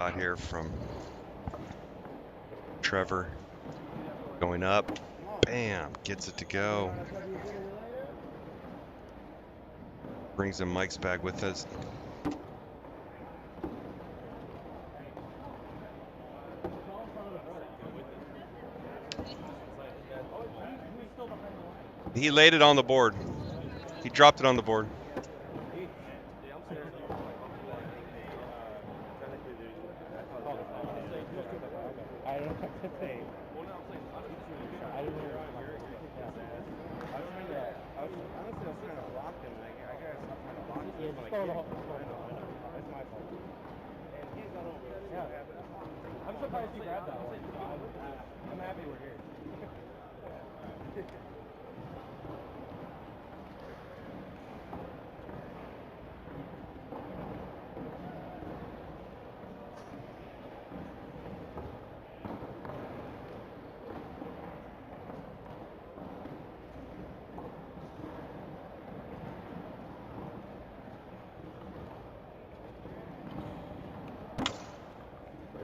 Out here from Trevor. Going up. Bam! Gets it to go. Brings in Mike's bag with us. He laid it on the board. He dropped it on the board. I'm surprised you grabbed that one. I'm happy we're here.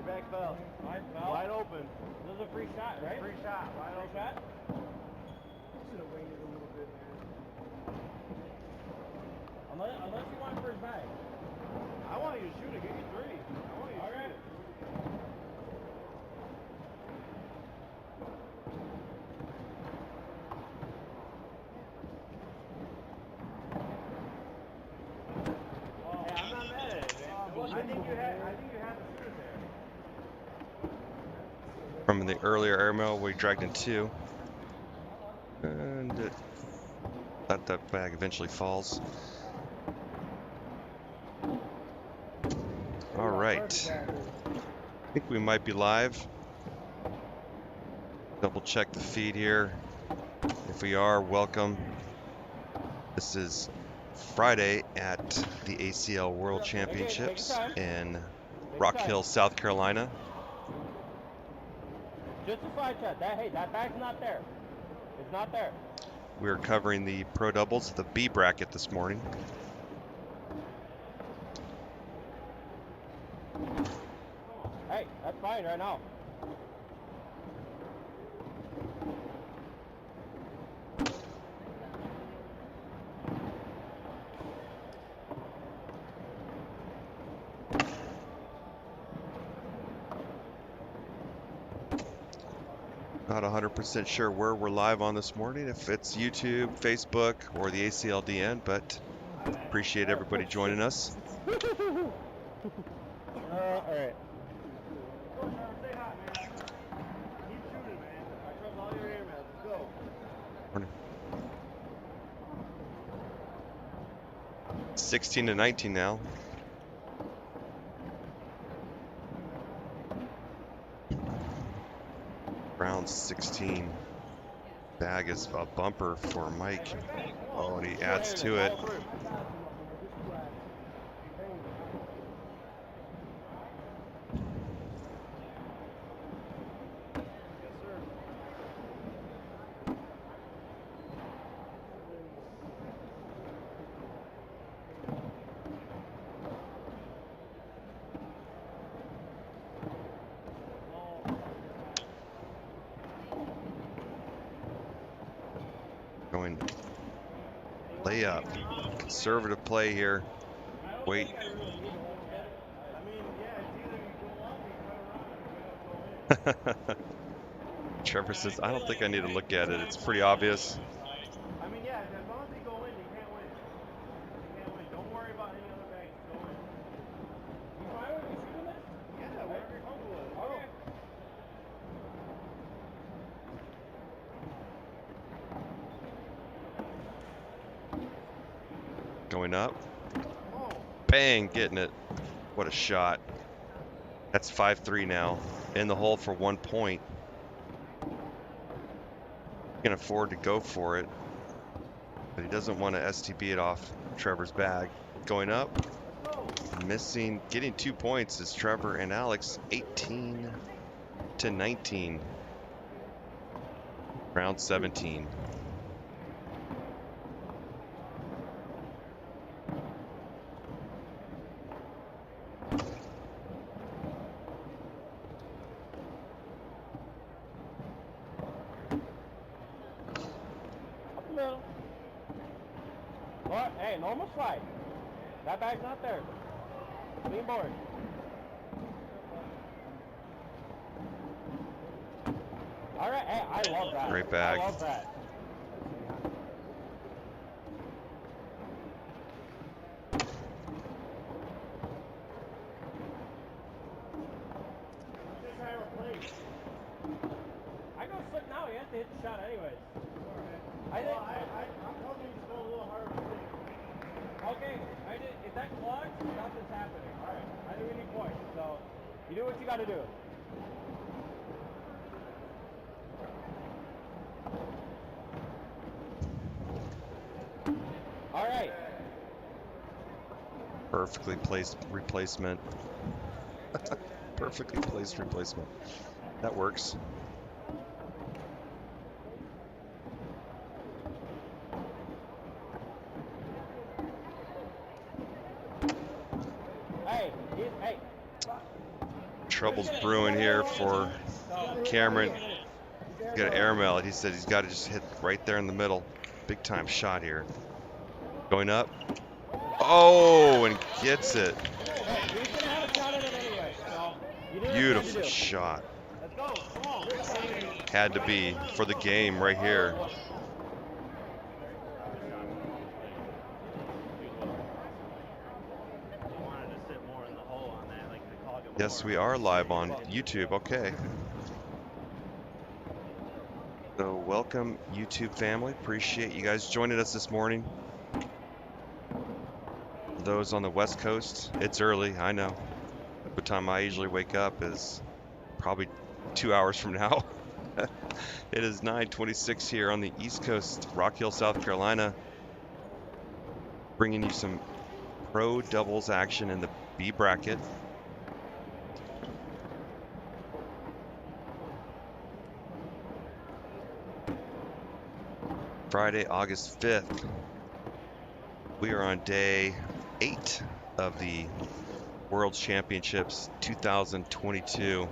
Back fell. Wide open. This is a free shot, right? Free shot. Wide open. Shot? Should have waited a little bit, man. Unless you want first bag. I want you to shoot it. Give me three. I want you to shoot it. Oh, hey, I'm not mad at it, man. I think you had the shooter there. From the earlier airmail, we dragged in two. And that bag eventually falls. All right. I think we might be live. Double check the feed here. If we are, welcome. This is Friday at the ACL World Championships in Rock Hill, South Carolina. Just a side shot. That bag's not there. It's not there. We're covering the pro doubles, the B bracket this morning. Hey, that's fine right now. Not 100% sure where we're live on this morning, if it's YouTube, Facebook, or the ACLDN, but appreciate everybody joining us. All right. 16-19 now. Round 16. Bag is a bumper for Mike. Oh, and he adds to it. Going layup. Conservative play here. Wait. Trevor says, I don't think I need to look at it. It's pretty obvious. I mean, yeah, as long as they go in, you can't win. You can't win. Don't worry about any other bags. Go in. You fine with me shooting this? Yeah, whatever you're comfortable with. Okay. Going up. Bang, getting it. What a shot. That's 5-3 now. In the hole for 1 point. He can afford to go for it. But he doesn't want to STB it off Trevor's bag. Going up. Missing. Getting 2 points is Trevor and Alex. 18-19. Round 17. Okay, normal slide. That bag's not there. Lean board. All right, hey, I love that. Great bag. I love that. I go slick now. You have to hit the shot anyways. I think. I'm telling you, it's going a little harder to think. Okay, if that clogs, nothing's happening. All right, I think we need points. So you do what you got to do. All right. Perfectly placed replacement. Perfectly placed replacement. That works. Hey. Trouble's brewing here for Cameron. He's got an airmail. He said he's got to just hit right there in the middle. Big time shot here. Going up. Oh, and gets it. Beautiful shot. Had to be for the game right here. Yes, we are live on YouTube. Okay. So welcome, YouTube family. Appreciate you guys joining us this morning. Those on the West Coast, it's early, I know. The time I usually wake up is probably 2 hours from now. It is 9:26 here on the East Coast, Rock Hill, South Carolina. Bringing you some pro doubles action in the B bracket. Friday, August 5th. We are on day 8 of the World Championships 2022.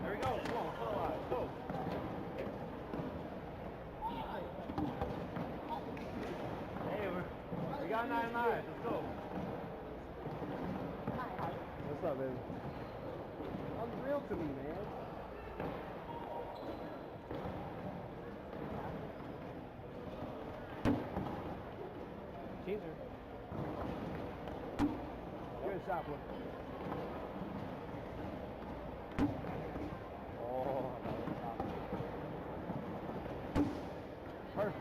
There we go. Come on, let's go. Hey, we got 9 lives. Let's go. What's up, baby? Unreal to me, man. Teaser. Good shot, boy. Oh, perfect.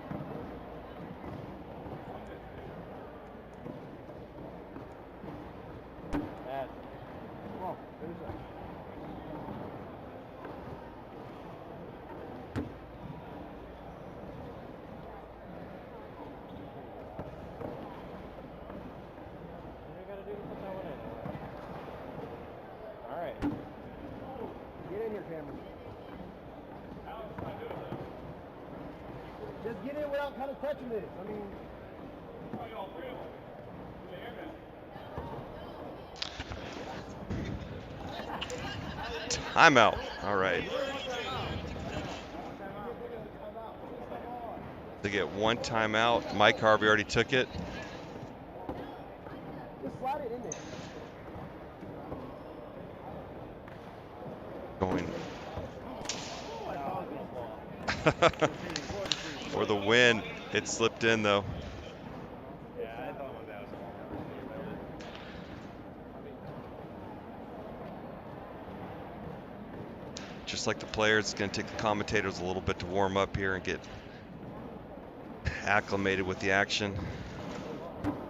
Bad. Come on, finish up. Just get in without kind of touching this. I mean, Timeout. All right. They get one timeout. Mike Harvey already took it. just slide it in there. Going. For the win. It slipped in though. Yeah, I thought that was Just like the players, it's going to take the commentators a little bit to warm up here and get acclimated with the action.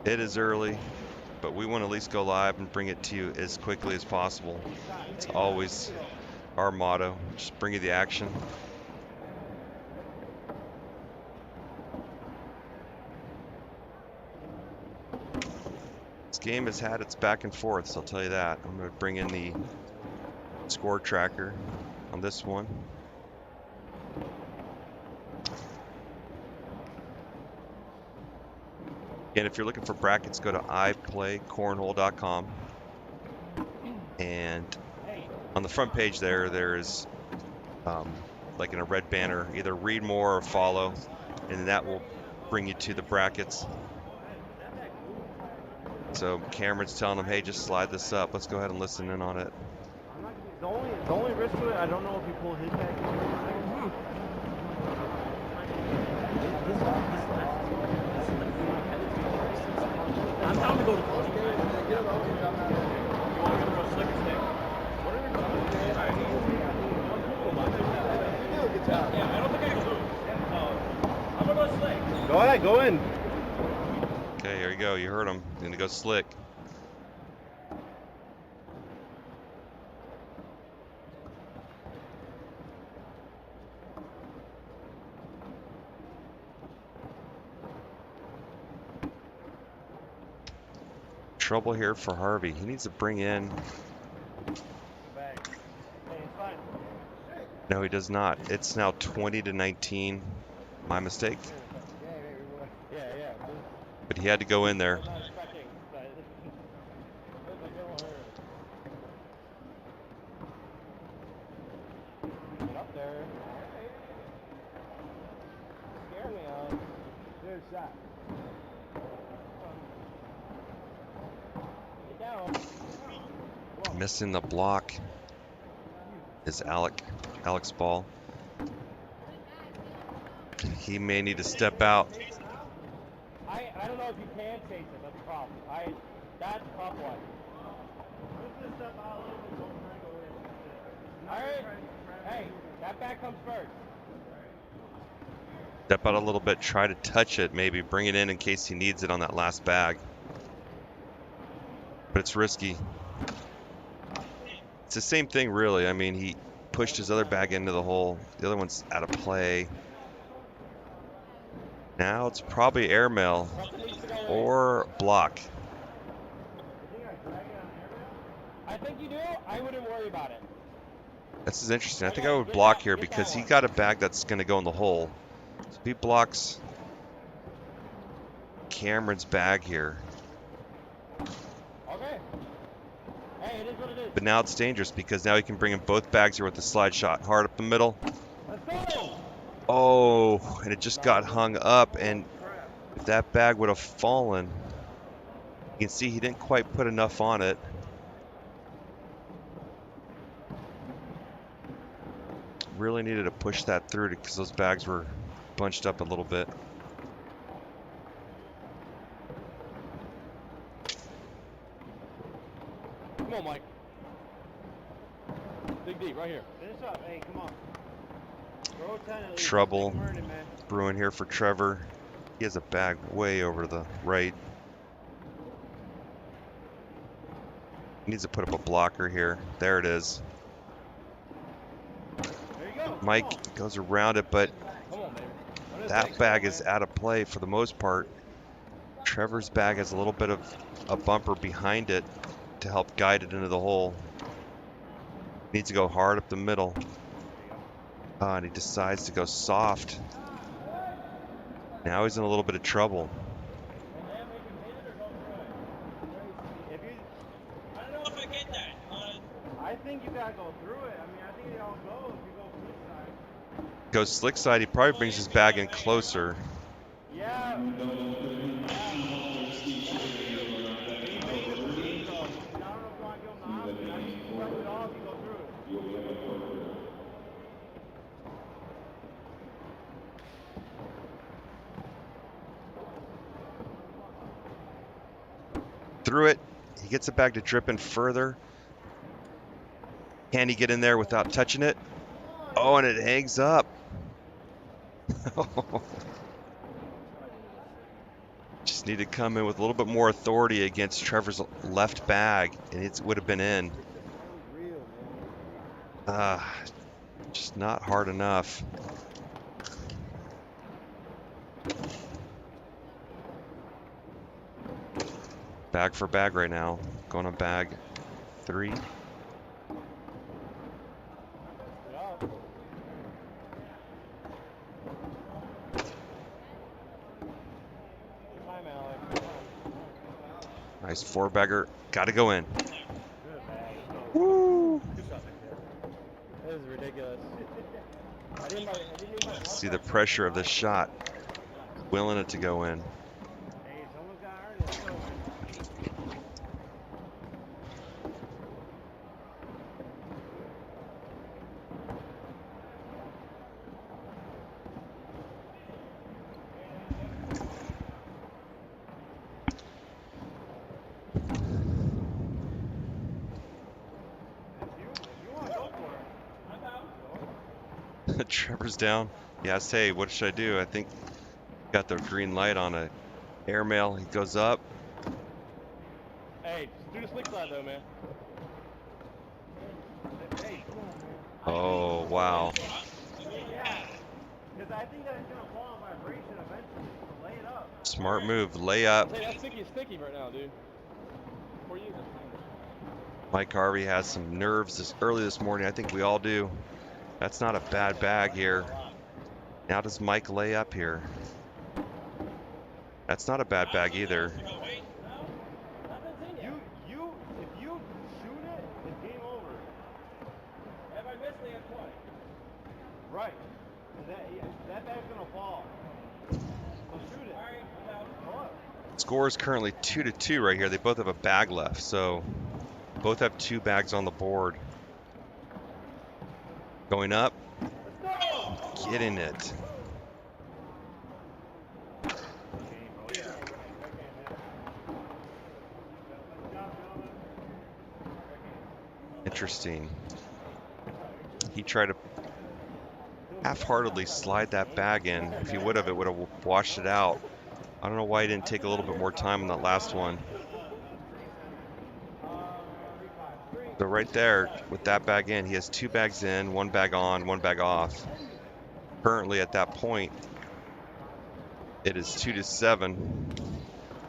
It is early, but we want to at least go live and bring it to you as quickly as possible. It's always our motto, just bring you the action. This game has had its back and forths, I'll tell you that. I'm going to bring in the score tracker on this one. And if you're looking for brackets, go to iplaycornhole.com. And on the front page there is like in a red banner, either read more or follow, and that will bring you to the brackets. So Cameron's telling him, hey, just slide this up. Let's go ahead and listen in on it. The only risk to it, I don't know if he pulled his back. I'm down to go to close. You want to go to a slick stick? Yeah, I don't think I can lose. I'm going to go slick. Go ahead, go in. Okay, here you go. You heard him. He's going to go slick. Trouble here for Harvey. He needs to bring in. No, he does not. It's now 20-19. My mistake. Yeah. But he had to go in there. Get up there. Scare me out. Good shot. Get down. Missing the block is Alex Ball. He may need to step out. I don't know if you can chase it. That's the problem. That's a tough one. All right. Hey, that back comes first. Step out a little bit. Try to touch it. Maybe bring it in case he needs it on that last bag. But it's risky. It's the same thing, really. I mean, he pushed his other bag into the hole. The other one's out of play. Now it's probably airmail or block. I think you do. I wouldn't worry about it. This is interesting. I think I would block here because he got a bag that's going to go in the hole. So he blocks Cameron's bag here. Okay. Hey, it is what it is. But now it's dangerous because now he can bring in both bags here with the slide shot. Hard up the middle. Let's go. Oh, and it just got hung up, and if that bag would have fallen, you can see he didn't quite put enough on it. Really needed to push that through because those bags were bunched up a little bit. Come on, Mike. Dig deep, right here. Finish up. Hey, come on. Trouble brewing here for Trevor. He has a bag way over to the right. He needs to put up a blocker here. There it is. There you go. Mike goes around it, but that bag is out of play for the most part. Trevor's bag has a little bit of a bumper behind it to help guide it into the hole. Needs to go hard up the middle. And he decides to go soft. Now he's in a little bit of trouble. I think you gotta go through it. I mean, I think they all go if you go slick side. Goes slick side, he probably brings his bag in closer. Yeah. Through it, he gets the bag to drip in further. Can he get in there without touching it? Oh, and it hangs up. Just need to come in with a little bit more authority against Trevor's left bag, and it would have been in. Just not hard enough. Bag for bag right now. Going on bag 3. Nice 4-bagger. Got to go in. Woo! That was ridiculous. See the pressure of this shot, willing it to go in. Hey, someone's got to earn it. So. Trevor's down. Yeah, say, what should I do? I think got the green light on a airmail. He goes up. Hey, do the slick slide though, man. Hey, come on, man. Oh, wow. Yeah, because I think that it's gonna fall on vibration eventually. So lay it up. Smart move. Lay up. Hey, that's sticky right now, dude. For you. Mike Harvey has some nerves early this morning. I think we all do. That's not a bad bag here. Now does Mike lay up here? That's not a bad bag either. If you shoot it, it's game over. If I miss, they have 20. Right. That bag's gonna fall. So shoot it. All right, I'm down. Go up. Score is currently 2-2 right here. They both have a bag left, so both have 2 bags on the board. Going up. Getting it. Interesting. He tried to half-heartedly slide that bag in. If he would have, it would have washed it out. I don't know why he didn't take a little bit more time on that last one. So right there, with that bag in, he has 2 bags in, 1 bag on, 1 bag off. Currently at that point, it is 2-7.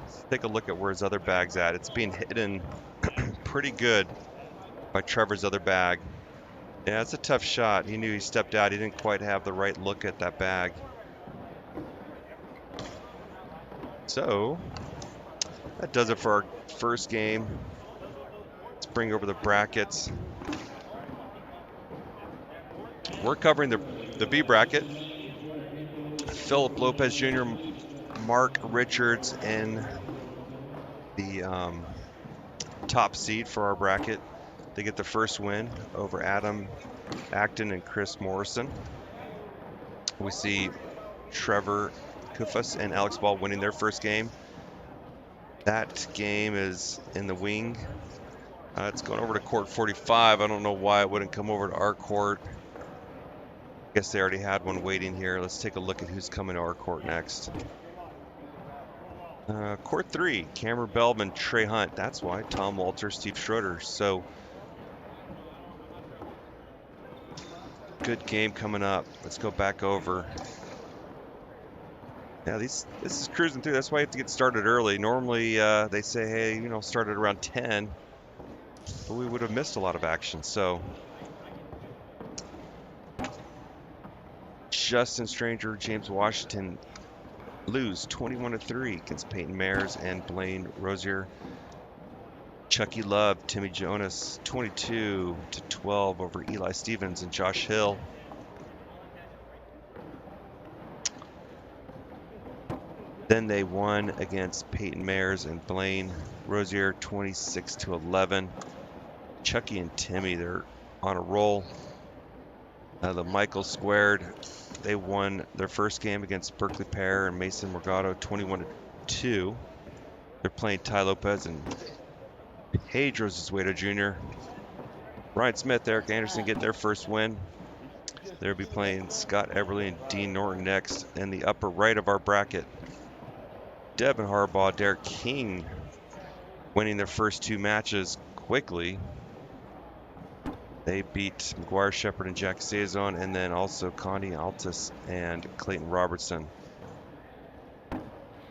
Let's take a look at where his other bag's at. It's being hidden pretty good by Trevor's other bag. Yeah, it's a tough shot. He knew he stepped out. He didn't quite have the right look at that bag. So, that does it for our first game. Let's bring over the brackets. We're covering the B bracket. Philip Lopez Jr., Mark Richards in the top seed for our bracket. They get the first win over Adam Acton and Chris Morrison. We see Trevor Kufas and Alex Ball winning their first game. That game is in the wing. It's going over to court 45. I don't know why it wouldn't come over to our court. I guess they already had one waiting here. Let's take a look at who's coming to our court next. Court 3, Cameron Belvin, Trey Hunt. That's why. Tom Walter, Steve Schroeder. So, good game coming up. Let's go back over. Yeah, this is cruising through. That's why you have to get started early. Normally, they say, hey, start at around 10. But we would have missed a lot of action. So, Justin Stranger, James Washington lose 21-3 against Peyton Mayers and Blaine Rosier. Chucky Love, Timmy Jonas, 22-12 over Eli Stevens and Josh Hill. Then they won against Peyton Mayers and Blaine Rosier, 26-11. Chucky and Timmy, they're on a roll. The Michael Squared, they won their first game against Berkeley Pear and Mason Morgado, 21-2. They're playing Ty Lopez and Pedro Zuedo Jr. Ryan Smith, Eric Anderson get their first win. They'll be playing Scott Everly and Dean Norton next. In the upper right of our bracket, Devin Harbaugh, Derek King winning their first 2 matches quickly. They beat McGuire Shepard and Jack Saison, and then also Connie Altus and Clayton Robertson.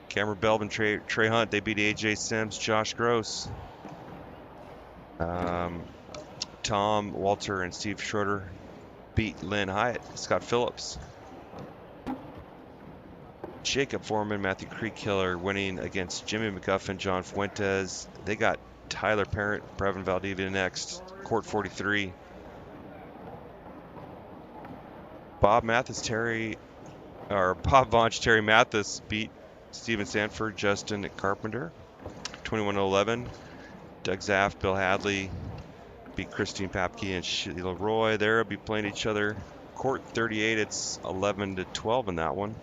Cameron Belvin, Trey Hunt, they beat AJ Sims, Josh Gross. Tom Walter and Steve Schroeder beat Lynn Hyatt, Scott Phillips. Jacob Foreman, Matthew Creekkiller winning against Jimmy McGuffin, John Fuentes. They got Tyler Parent, Brevin Valdivia next, court 43. Bob Vaunch, Terry Mathis beat Steven Sanford, Justin Carpenter, 21-11. Doug Zaff, Bill Hadley beat Christine Papke and Sheila Roy. They'll be playing each other. Court 38, it's 11-12 in that one.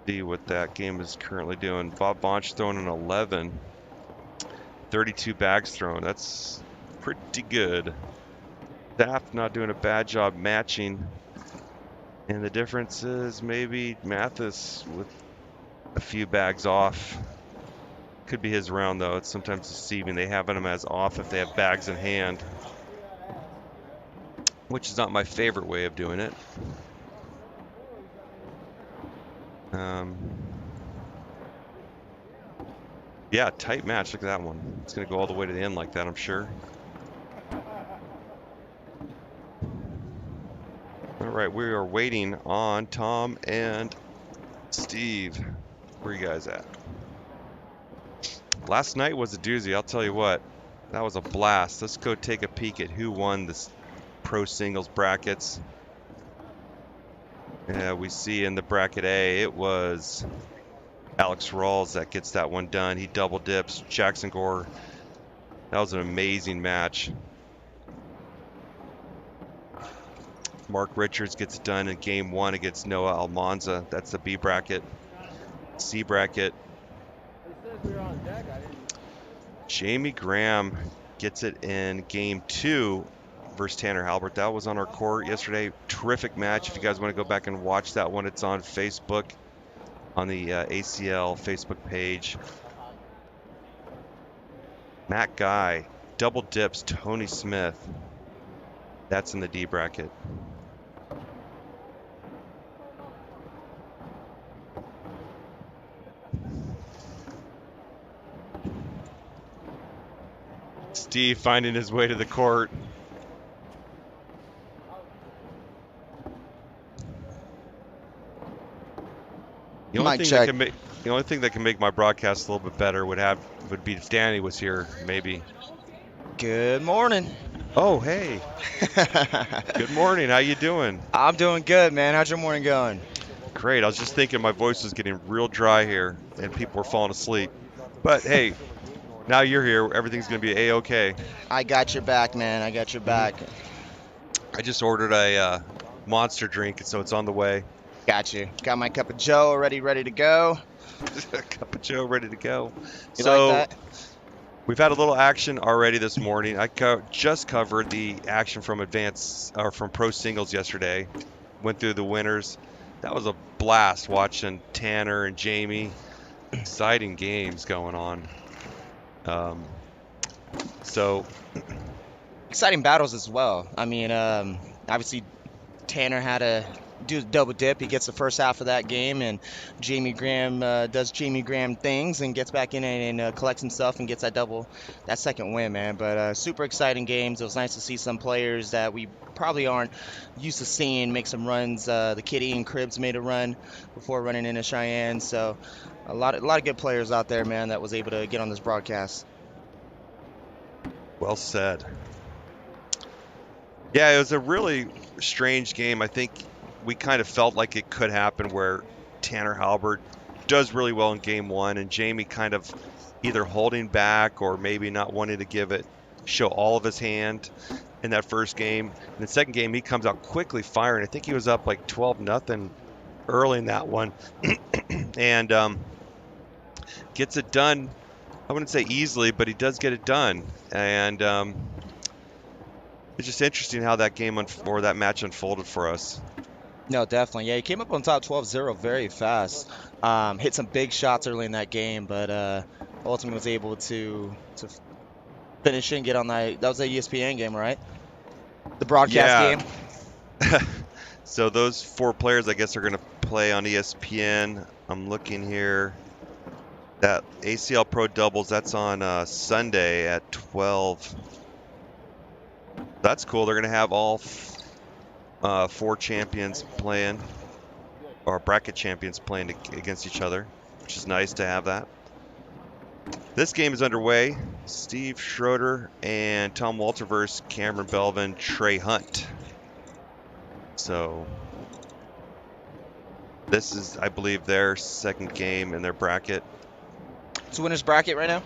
See what that game is currently doing. Bob Vaunch throwing an 11. 32 bags thrown. That's pretty good. Zaff not doing a bad job matching. And the difference is maybe Mathis with a few bags off. Could be his round, though. It's sometimes deceiving. They have him as off if they have bags in hand, which is not my favorite way of doing it. Yeah, tight match. Look at that one. It's going to go all the way to the end like that, I'm sure. All right, we are waiting on Tom and Steve. Where are you guys at? Last night was a doozy, I'll tell you what. That was a blast. Let's go take a peek at who won this pro singles brackets. We see in the bracket A, it was Alex Rawls that gets that one done. He double dips. Jackson Gore. That was an amazing match. Mark Richards gets it done in game 1 against Noah Almanza. That's the B bracket. C bracket. Jamie Graham gets it in game 2 versus Tanner Halbert. That was on our court yesterday. Terrific match. If you guys want to go back and watch that one, it's on Facebook, on the ACL Facebook page. Matt Guy double dips Tony Smith. That's in the D bracket. Steve finding his way to the court. The only thing that can make my broadcast a little bit better would be if Danny was here, maybe. Good morning. Oh, hey. Good morning. How you doing? I'm doing good, man. How's your morning going? Great. I was just thinking my voice was getting real dry here, and people were falling asleep. But hey, now you're here. Everything's going to be A-okay. I got your back, man. I got your back. I just ordered a monster drink, so it's on the way. Got you. Got my cup of Joe already ready to go. A cup of Joe ready to go. You like that? We've had a little action already this morning. I just covered the action from from pro singles yesterday. Went through the winners. That was a blast watching Tanner and Jamie. Exciting games going on. Exciting battles as well. I mean, obviously Tanner had to do the double dip. He gets the first half of that game, and Jamie Graham does Jamie Graham things and gets back in and collects himself and gets that second win, man. But super exciting games. It was nice to see some players that we probably aren't used to seeing make some runs. The Kitty and Cribs made a run before running into Cheyenne, so a lot of good players out there, man, that was able to get on this broadcast. Well said. Yeah, it was a really strange game. I think we kind of felt like it could happen where Tanner Halbert does really well in game 1 and Jamie kind of either holding back or maybe not wanting to show all of his hand in that first game. In the second game, he comes out quickly firing. I think he was up like 12-0 early in that one and gets it done. I wouldn't say easily, but he does get it done. And it's just interesting how that that match unfolded for us. No, definitely. Yeah, he came up on top 12-0 very fast. Hit some big shots early in that game, but ultimately was able to finish and get on that. That was a ESPN game, right? The broadcast game. So those 4 players, I guess, are going to play on ESPN. I'm looking here. That ACL Pro Doubles, that's on Sunday at 12. That's cool. They're going to have all 4 champions playing, or bracket champions playing against each other, which is nice to have that. This game is underway. Steve Schroeder and Tom Walter versus Cameron Belvin, Trey Hunt. So this is, I believe, their second game in their bracket. It's winner's bracket right now?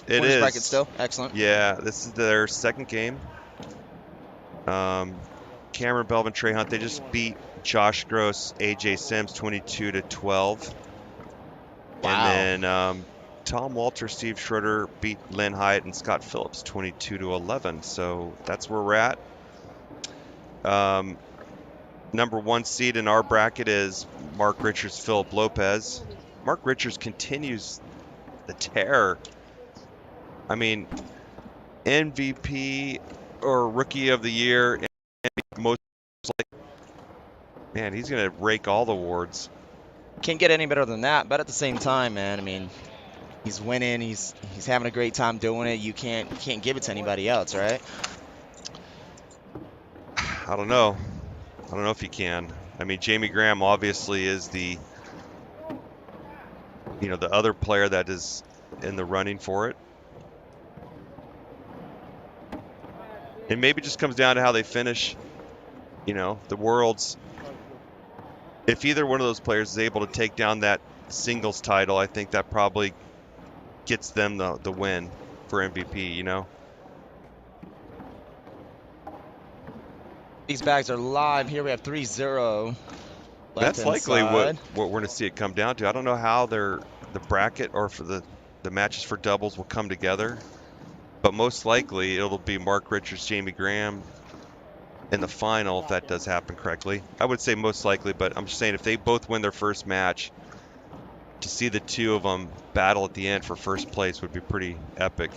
It Winner's is. bracket still? Excellent. Yeah, this is their second game. Cameron Belvin, Trey Hunt, they just beat Josh Gross, AJ Sims 22-12. Wow. And then Tom Walter, Steve Schroeder beat Lynn Hyatt and Scott Phillips 22-11. So that's where we're at. Number 1 seed in our bracket is Mark Richards, Philip Lopez. Mark Richards continues the tear. I mean, MVP or Rookie of the Year, most like, man, he's gonna rake all the awards. Can't get any better than that, but at the same time, man, I mean, he's winning, he's having a great time doing it. You can't give it to anybody else, right? I don't know. I don't know if he can. I mean, Jamie Graham obviously is the other player that is in the running for it. And maybe it just comes down to how they finish, the Worlds. If either one of those players is able to take down that singles title, I think that probably gets them the win for MVP, These bags are live. Here we have 3-0. That's likely what we're going to see it come down to. I don't know how the bracket or for the matches for doubles will come together, but most likely it'll be Mark Richards, Jamie Graham in the final if that does happen correctly. I would say most likely, but I'm just saying if they both win their first match, to see the two of them battle at the end for first place would be pretty epic.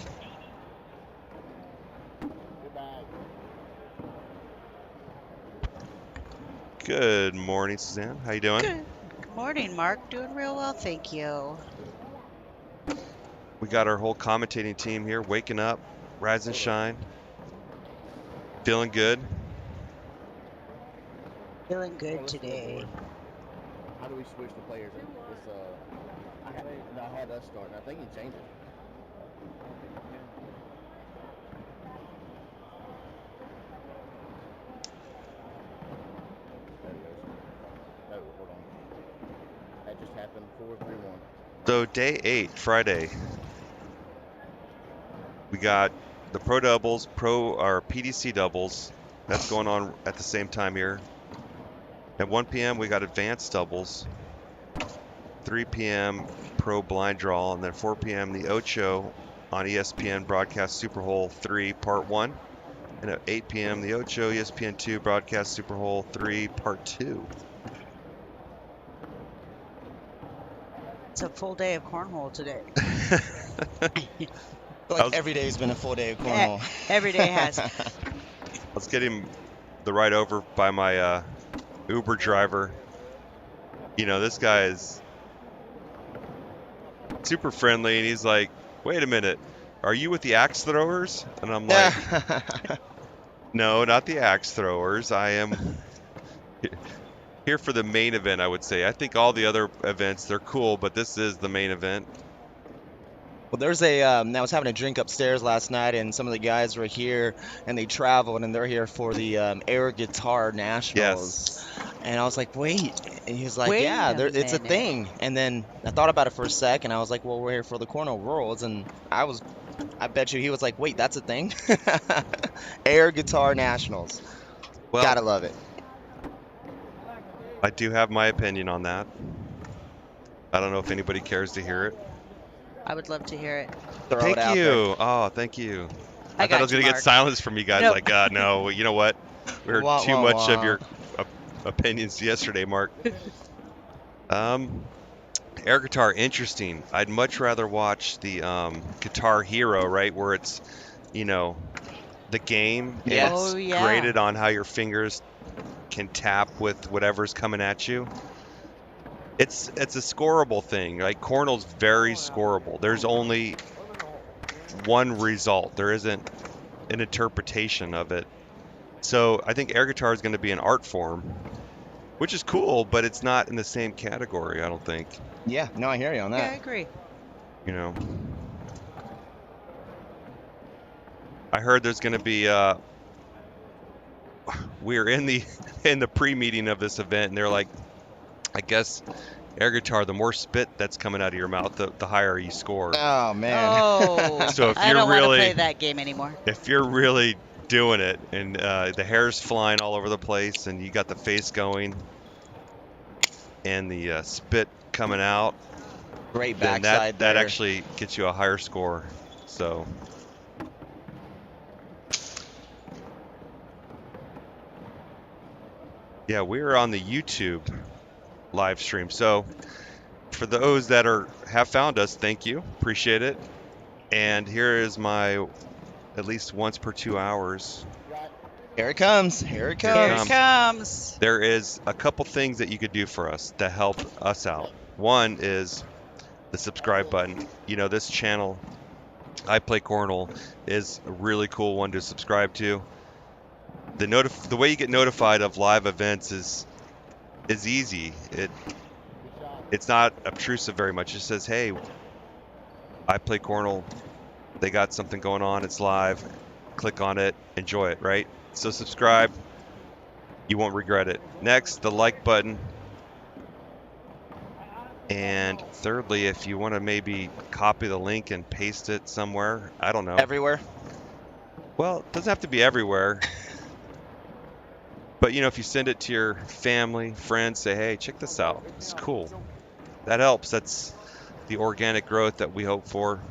Good morning, Suzanne. How you doing? Good morning, Mark. Doing real well, thank you. We got our whole commentating team here, waking up, rise and shine, feeling good. Feeling good today. How do we switch the players? I had us start, and I think he changed it. There he goes. No, hold on. That just happened. 4-3-1. So day 8, Friday, we got the pro doubles, or PDC doubles. That's going on at the same time here. At 1 p.m. we got advanced doubles. 3 p.m. pro blind draw, and then 4 p.m. the Ocho on ESPN broadcast Super Hole 3 Part 1, and at 8 p.m. the Ocho ESPN 2 broadcast Super Hole 3 Part 2. It's a full day of cornhole today. Like every day has been a full day of cornhole. Every day has. I was getting the ride over by my Uber driver. This guy is super friendly, and he's like, wait a minute, are you with the axe throwers? And I'm like, no, not the axe throwers. I am here for the main event, I would say. I think all the other events, they're cool, but this is the main event. Well, there's I was having a drink upstairs last night, and some of the guys were here, and they traveled, and they're here for the Air Guitar Nationals. Yes. And I was like, wait. And he was like, Wait yeah, a it's a minute. thing. And then I thought about it for a sec, and I was like, well, we're here for the Cornhole Worlds. And I bet you he was like, wait, that's a thing? Air Guitar Nationals. Well, Gotta love it. I do have my opinion on that. I don't know if anybody cares to hear it. I would love to hear it. Throw Thank it out you. there. Oh, thank you. I thought I got was going you, to get Mark. silence from you guys. Nope. Like, no, you know what? We heard Wah, too wah, much wah. of your opinions yesterday, Mark. Air guitar, interesting. I'd much rather watch the Guitar Hero, right, where it's, the game. And Yes. it's Oh, yeah. graded on how your fingers can tap with whatever's coming at you. It's a scoreable thing. Like, Cornhole's very scoreable. There's only one result. There isn't an interpretation of it. So I think air guitar is going to be an art form, which is cool, but it's not in the same category, I don't think. Yeah, no, I hear you on Yeah, I that. agree. I heard there's going to be we were in the pre-meeting of this event, and they're like, I guess air guitar, the more spit that's coming out of your mouth, the higher you score. Oh man. Oh, So if I you're don't want to really- play that game anymore. If you're really doing it, and the hair's flying all over the place, and you got the face going, and the spit coming out, Great then backside that there. actually gets you a higher score. So. Yeah, we're on the YouTube live stream. So for those that have found us, thank you. Appreciate it. And here is my at least once per 2 hours. Here it comes. Here it Here it comes. Here it comes. There is a couple things that you could do for us to help us out. One is the subscribe button. You know, this channel, I Play Cornhole, is a really cool one to subscribe to. The way you get notified of live events is easy. It's not obtrusive very much. It just says, hey, I Play Cornhole. They got something going on. It's live. Click on it. Enjoy it, right? So subscribe. You won't regret it. Next, the like button. And thirdly, if you want to maybe copy the link and paste it somewhere, I don't know. Everywhere. Well, it doesn't have to be everywhere. But, you know, if you send it to your family, friends, say, hey, check this out. It's cool. That helps. That's the organic growth that we hope for.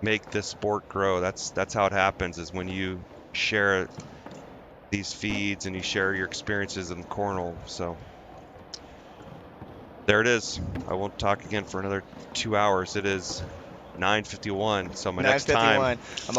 Make this sport grow. That's how it happens, is when you share these feeds and you share your experiences in cornhole. So there it is. I won't talk again for another 2 hours. It is 9:51. So my next time. I'm a